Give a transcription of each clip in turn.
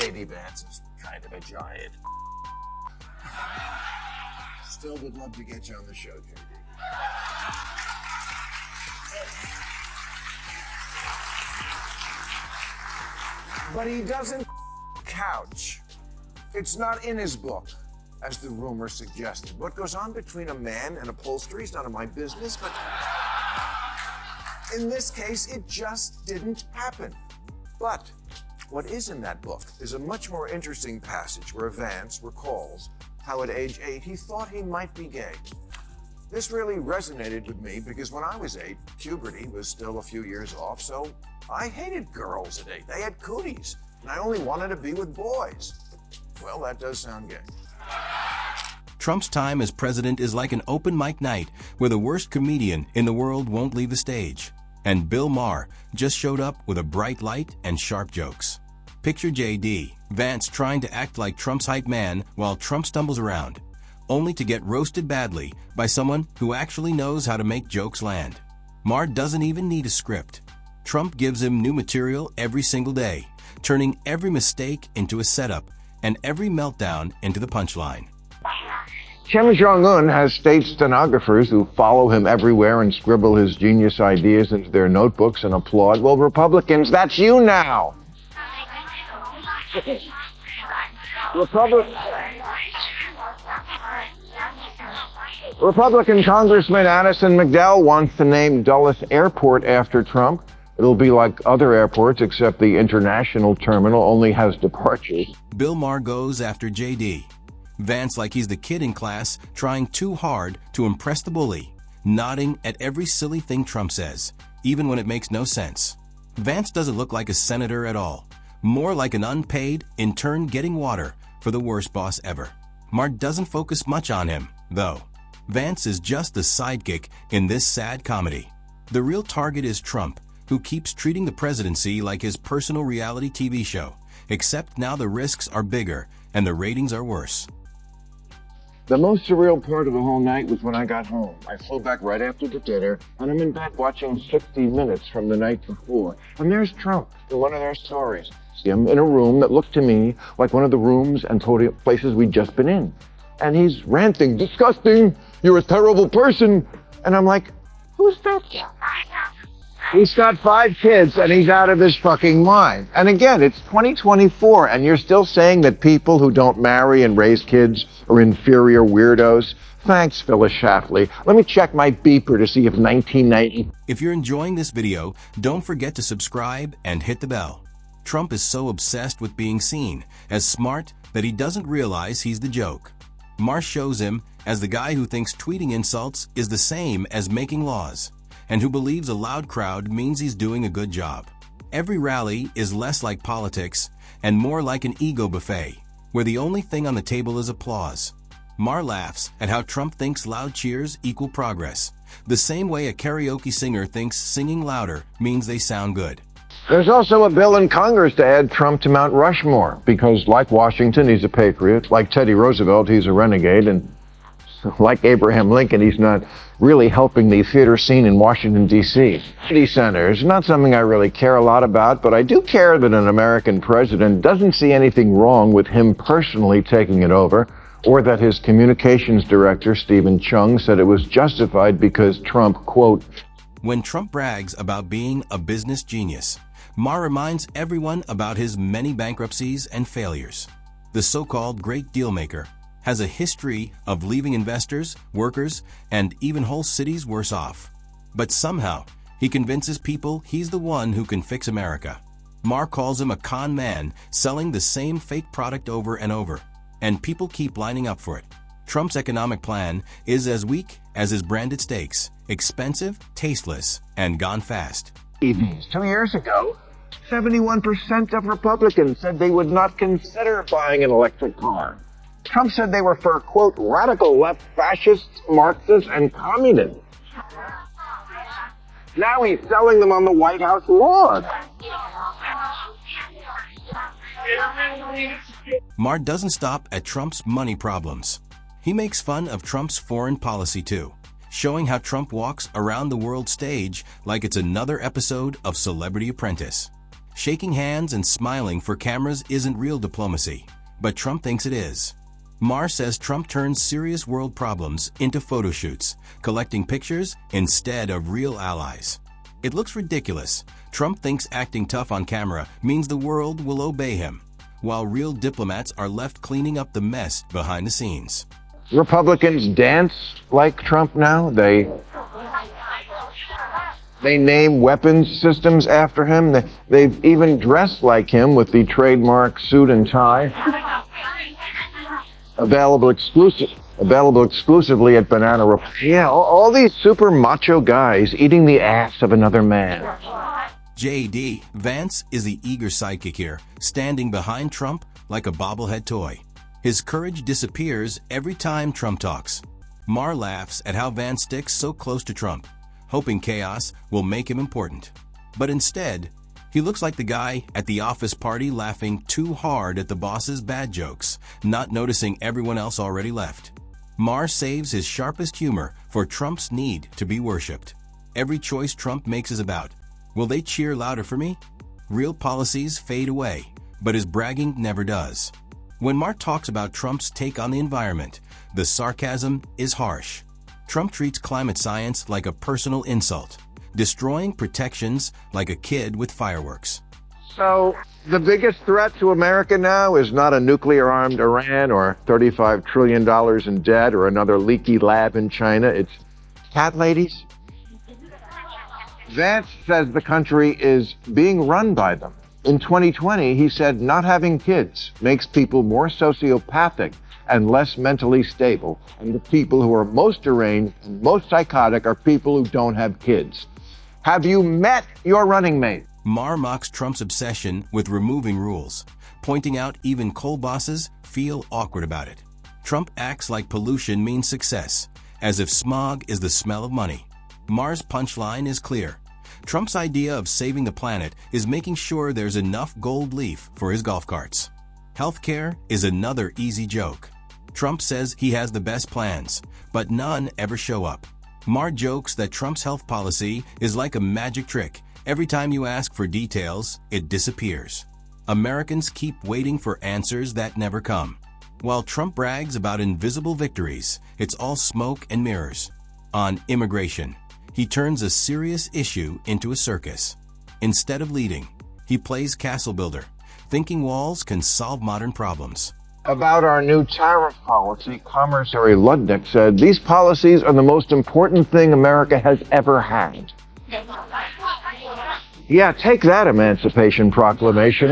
JD Vance is kind of a giant. Still would love to get you on the show, JD. But he doesn't couch. It's not in his book, as the rumor suggested. What goes on between a man and upholstery is none of my business, but in this case, it just didn't happen. But what is in that book is a much more interesting passage where Vance recalls how at age 8 he thought he might be gay. This really resonated with me because when I was 8, puberty was still a few years off, so I hated girls at 8. They had cooties, and I only wanted to be with boys. Well, that does sound gay. Trump's time as president is like an open mic night where the worst comedian in the world won't leave the stage. And Bill Maher just showed up with a bright light and sharp jokes. Picture JD Vance trying to act like Trump's hype man while Trump stumbles around, only to get roasted badly by someone who actually knows how to make jokes land. Maher doesn't even need a script. Trump gives him new material every single day, turning every mistake into a setup and every meltdown into the punchline. Kim Jong-un has state stenographers who follow him everywhere and scribble his genius ideas into their notebooks and applaud. Well, Republicans, that's you now. Republican Congressman Addison McDowell wants to name Dulles Airport after Trump. It'll be like other airports, except the international terminal only has departures. Bill Maher goes after JD Vance like he's the kid in class trying too hard to impress the bully, nodding at every silly thing Trump says, even when it makes no sense. Vance doesn't look like a senator at all, more like an unpaid intern getting water for the worst boss ever. Maher doesn't focus much on him, though. Vance is just the sidekick in this sad comedy. The real target is Trump, who keeps treating the presidency like his personal reality TV show, except now the risks are bigger and the ratings are worse. The most surreal part of the whole night was when I got home. I flew back right after the dinner, and I'm in bed watching 60 Minutes from the night before. And there's Trump in one of their stories. See him in a room that looked to me like one of the rooms and places we'd just been in. And he's ranting, disgusting, you're a terrible person. And I'm like, who's that? He's got 5 kids and he's out of his fucking mind. And again, it's 2024 and you're still saying that people who don't marry and raise kids are inferior weirdos? Thanks, Phyllis Schlafly. Let me check my beeper to see if 1990... If you're enjoying this video, don't forget to subscribe and hit the bell. Trump is so obsessed with being seen as smart that he doesn't realize he's the joke. Maher shows him as the guy who thinks tweeting insults is the same as making laws, and who believes a loud crowd means he's doing a good job. Every rally is less like politics and more like an ego buffet, where the only thing on the table is applause. Maher laughs at how Trump thinks loud cheers equal progress, the same way a karaoke singer thinks singing louder means they sound good. There's also a bill in Congress to add Trump to Mount Rushmore, because like Washington, he's a patriot, like Teddy Roosevelt, he's a renegade, and like Abraham Lincoln, he's not really helping the theater scene in Washington, D.C. City centers, not something I really care a lot about, but I do care that an American president doesn't see anything wrong with him personally taking it over, or that his communications director, Stephen Chung, said it was justified because Trump, quote... When Trump brags about being a business genius, Maher reminds everyone about his many bankruptcies and failures. The so-called great dealmaker has a history of leaving investors, workers, and even whole cities worse off. But somehow, he convinces people he's the one who can fix America. Maher calls him a con man, selling the same fake product over and over, and people keep lining up for it. Trump's economic plan is as weak as his branded steaks, expensive, tasteless, and gone fast. 2 years ago, 71% of Republicans said they would not consider buying an electric car. Trump said they were for, quote, radical left fascists, Marxists, and communists. Now he's selling them on the White House lawn. Maher doesn't stop at Trump's money problems. He makes fun of Trump's foreign policy too, showing how Trump walks around the world stage like it's another episode of Celebrity Apprentice. Shaking hands and smiling for cameras isn't real diplomacy, but Trump thinks it is. Maher says Trump turns serious world problems into photo shoots, collecting pictures instead of real allies. It looks ridiculous. Trump thinks acting tough on camera means the world will obey him, while real diplomats are left cleaning up the mess behind the scenes. Republicans dance like Trump now. They name weapons systems after him. They've even dressed like him with the trademark suit and tie. Available exclusively at Banana Republic. Yeah, all these super macho guys eating the ass of another man. JD Vance is the eager sidekick here, standing behind Trump like a bobblehead toy. His courage disappears every time Trump talks. Maher laughs at how Vance sticks so close to Trump, hoping chaos will make him important. But instead, he looks like the guy at the office party laughing too hard at the boss's bad jokes, not noticing everyone else already left. Maher saves his sharpest humor for Trump's need to be worshipped. Every choice Trump makes is about, will they cheer louder for me? Real policies fade away, but his bragging never does. When Maher talks about Trump's take on the environment, the sarcasm is harsh. Trump treats climate science like a personal insult, destroying protections like a kid with fireworks. So, the biggest threat to America now is not a nuclear-armed Iran or $35 trillion in debt or another leaky lab in China. It's cat ladies. Vance says the country is being run by them. In 2020, he said not having kids makes people more sociopathic and less mentally stable. And the people who are most deranged and most psychotic are people who don't have kids. Have you met your running mate? Maher mocks Trump's obsession with removing rules, pointing out even coal bosses feel awkward about it. Trump acts like pollution means success, as if smog is the smell of money. Maher's punchline is clear. Trump's idea of saving the planet is making sure there's enough gold leaf for his golf carts. Healthcare is another easy joke. Trump says he has the best plans, but none ever show up. Maher jokes that Trump's health policy is like a magic trick. Every time you ask for details, it disappears. Americans keep waiting for answers that never come. While Trump brags about invisible victories, it's all smoke and mirrors. On immigration, he turns a serious issue into a circus. Instead of leading, he plays castle builder, thinking walls can solve modern problems. About our new tariff policy, Commissary Ludnick said, "These policies are the most important thing America has ever had." Yeah, take that, Emancipation Proclamation.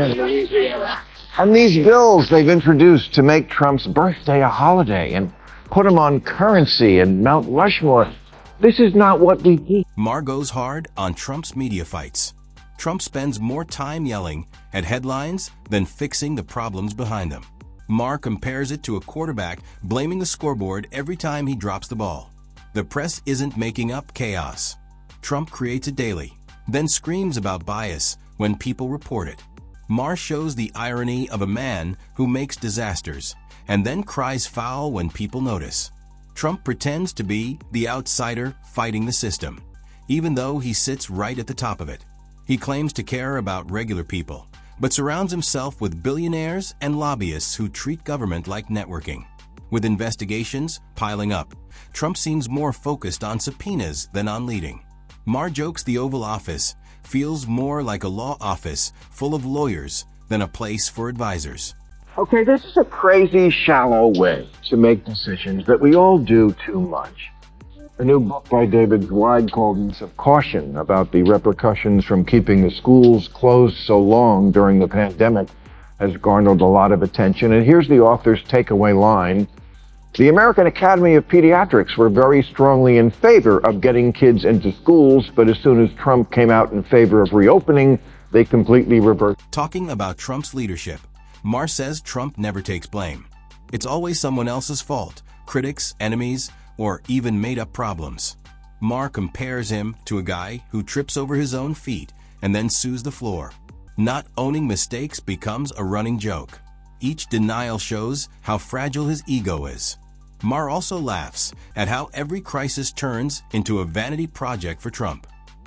And these bills they've introduced to make Trump's birthday a holiday and put him on currency and Mount Rushmore. This is not what we need. Maher goes hard on Trump's media fights. Trump spends more time yelling at headlines than fixing the problems behind them. Maher compares it to a quarterback blaming the scoreboard every time he drops the ball. The press isn't making up chaos. Trump creates it daily, then screams about bias when people report it. Maher shows the irony of a man who makes disasters and then cries foul when people notice. Trump pretends to be the outsider fighting the system, even though he sits right at the top of it. He claims to care about regular people, but surrounds himself with billionaires and lobbyists who treat government like networking. With investigations piling up, Trump seems more focused on subpoenas than on leading. Maher jokes the Oval Office feels more like a law office full of lawyers than a place for advisors. Okay, this is a crazy, shallow way to make decisions that we all do too much. A new book by David Zweig called Caution about the repercussions from keeping the schools closed so long during the pandemic has garnered a lot of attention. And here's the author's takeaway line. The American Academy of Pediatrics were very strongly in favor of getting kids into schools, but as soon as Trump came out in favor of reopening, they completely reversed. Talking about Trump's leadership, Maher says Trump never takes blame. It's always someone else's fault, critics, enemies, or even made-up problems. Maher compares him to a guy who trips over his own feet and then sues the floor. Not owning mistakes becomes a running joke. Each denial shows how fragile his ego is. Maher also laughs at how every crisis turns into a vanity project for Trump.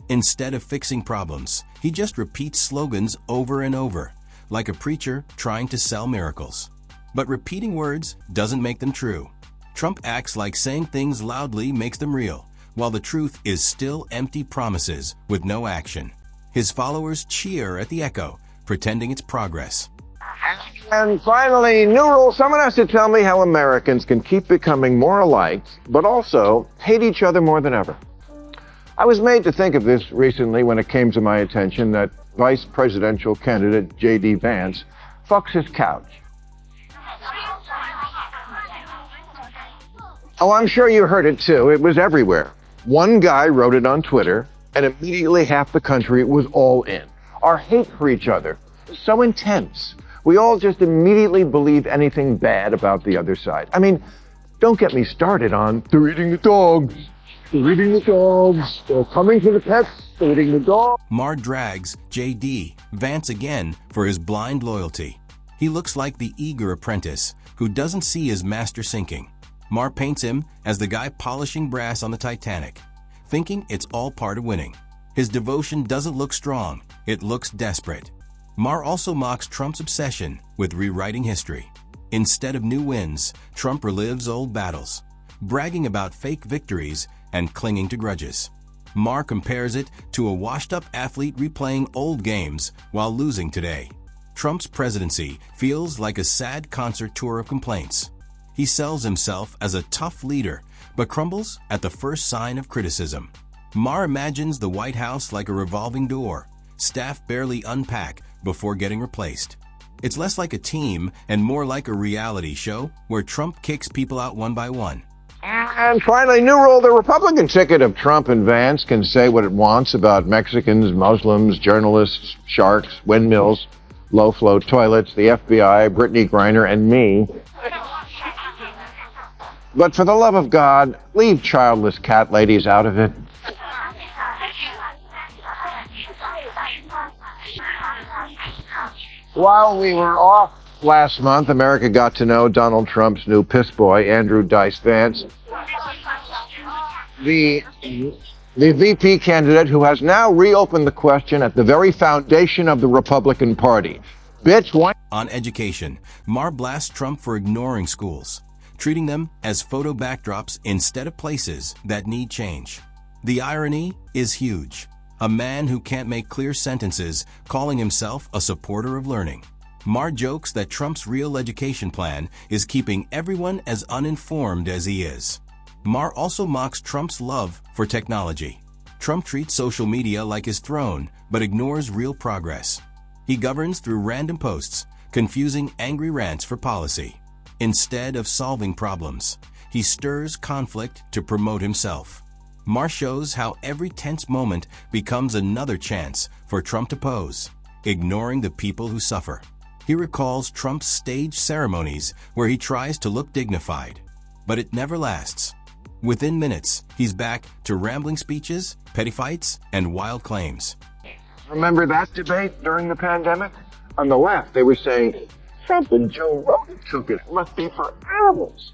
Instead of fixing problems, he just repeats slogans over and over, like a preacher trying to sell miracles. But repeating words doesn't make them true. Trump acts like saying things loudly makes them real, while the truth is still empty promises with no action. His followers cheer at the echo, pretending it's progress. And finally, new rule, someone has to tell me how Americans can keep becoming more alike, but also hate each other more than ever. I was made to think of this recently when it came to my attention that vice presidential candidate JD Vance fucks his couch. Oh, I'm sure you heard it too. It was everywhere. One guy wrote it on Twitter, and immediately half the country was all in. Our hate for each other is so intense. We all just immediately believe anything bad about the other side. I mean, don't get me started on they're eating the dogs. They're eating the dogs. They're coming for the pets. They're eating the dogs. Maher drags JD Vance again for his blind loyalty. He looks like the eager apprentice who doesn't see his master sinking. Maher paints him as the guy polishing brass on the Titanic, thinking it's all part of winning. His devotion doesn't look strong, it looks desperate. Maher also mocks Trump's obsession with rewriting history. Instead of new wins, Trump relives old battles, bragging about fake victories and clinging to grudges. Maher compares it to a washed-up athlete replaying old games while losing today. Trump's presidency feels like a sad concert tour of complaints. He sells himself as a tough leader, but crumbles at the first sign of criticism. Maher imagines the White House like a revolving door. Staff barely unpack before getting replaced. It's less like a team and more like a reality show where Trump kicks people out one by one. And finally, new rule, the Republican ticket of Trump and Vance can say what it wants about Mexicans, Muslims, journalists, sharks, windmills, low-flow toilets, the FBI, Brittany Griner, and me. But for the love of God, leave childless cat ladies out of it. While we were off last month, America got to know Donald Trump's new piss boy, Andrew Dice Vance, the VP candidate who has now reopened the question at the very foundation of the Republican Party. Bitch, why? On education, Maher blasts Trump for ignoring schools, treating them as photo backdrops instead of places that need change. The irony is huge. A man who can't make clear sentences calling himself a supporter of learning. Maher jokes that Trump's real education plan is keeping everyone as uninformed as he is. Maher also mocks Trump's love for technology. Trump treats social media like his throne, but ignores real progress. He governs through random posts, confusing angry rants for policy. Instead of solving problems, he stirs conflict to promote himself. Maher shows how every tense moment becomes another chance for Trump to pose, ignoring the people who suffer. He recalls Trump's staged ceremonies where he tries to look dignified, but it never lasts. Within minutes, he's back to rambling speeches, petty fights, and wild claims. Remember that debate during the pandemic? On the left, they were saying, Trump and Joe Rogan took it. It must be for animals.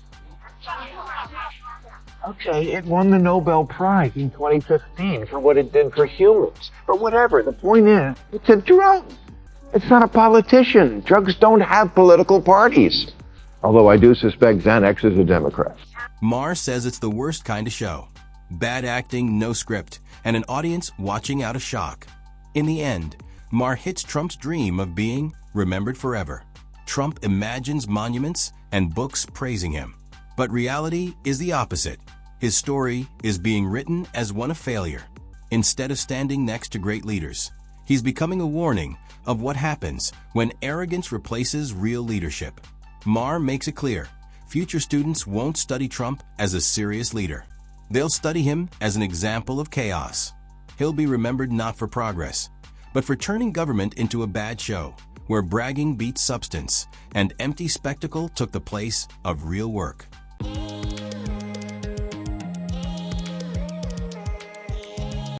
Okay, it won the Nobel Prize in 2015 for what it did for humans. But whatever, the point is, it's a drug. It's not a politician. Drugs don't have political parties. Although I do suspect Xanax is a Democrat. Maher says it's the worst kind of show. Bad acting, no script, and an audience watching out of shock. In the end, Maher hits Trump's dream of being remembered forever. Trump imagines monuments and books praising him. But reality is the opposite. His story is being written as one of failure. Instead of standing next to great leaders, he's becoming a warning of what happens when arrogance replaces real leadership. Maher makes it clear, future students won't study Trump as a serious leader. They'll study him as an example of chaos. He'll be remembered not for progress, but for turning government into a bad show, where bragging beats substance and empty spectacle took the place of real work.